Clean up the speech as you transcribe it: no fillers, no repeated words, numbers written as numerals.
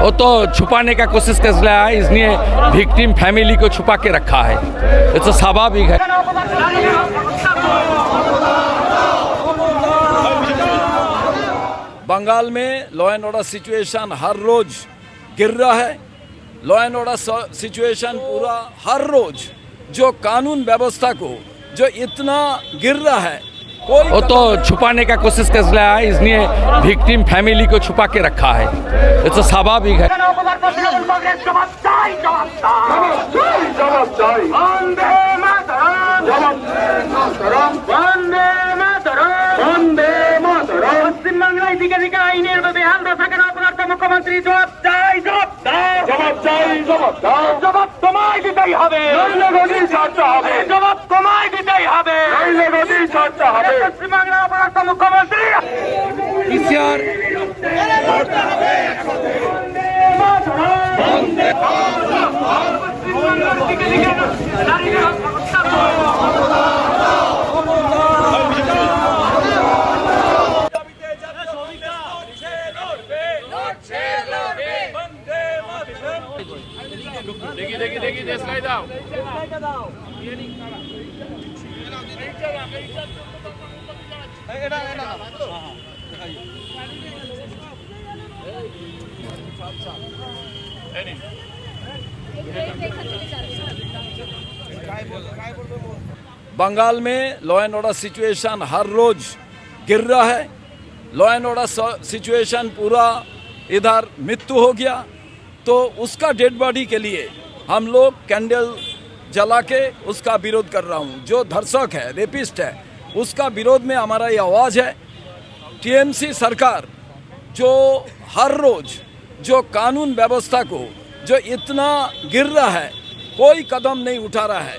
वो तो छुपाने का कोशिश कर रहा है, इसलिए विक्टिम फैमिली को छुपा के रखा है। ये तो स्वाभाविक है। बंगाल में लॉ एंड ऑर्डर सिचुएशन हर रोज गिर रहा है। लॉ एंड ऑर्डर सिचुएशन पूरा हर रोज जो कानून व्यवस्था को जो इतना गिर रहा है, वो तो छुपाने का कोशिश कर रहा है, इसलिए विक्टिम फैमिली को छुपा के रखा है। ये तो स्वाभाविक है। পশ্চিম বাংলায় দিকে দিকে আইনের বেহাল দশাকে অপরাধ মুখ্যমন্ত্রী জবাব চাই, জবাব দাও, জবাব চাই, জবাব দাও, জবাব তোমায় দিতেই হবে, নইলে গদি ছাড়তে হবে, জবাব তোমায় দিতেই হবে, নইলে গদি ছাড়তে হবে। পশ্চিম বাংলা অপরাধ মুখ্যমন্ত্রী PCR পশ্চিম বাংলার দিকে দিকে দাঁড়িয়ে হত্যা देखिए देश का दाओ बंगाल में लॉ एंड ऑर्डर सिचुएशन हर रोज गिर रहा है। लॉ एंड ऑर्डर सिचुएशन पूरा इधर मृत्यु हो गया, तो उसका डेड बॉडी के लिए हम लोग कैंडल जला के उसका विरोध कर रहा हूँ। जो धर्षक है, रेपिस्ट है, उसका विरोध में हमारा ये आवाज़ है। टीएमसी सरकार जो हर रोज जो कानून व्यवस्था को जो इतना गिर रहा है, कोई कदम नहीं उठा रहा है।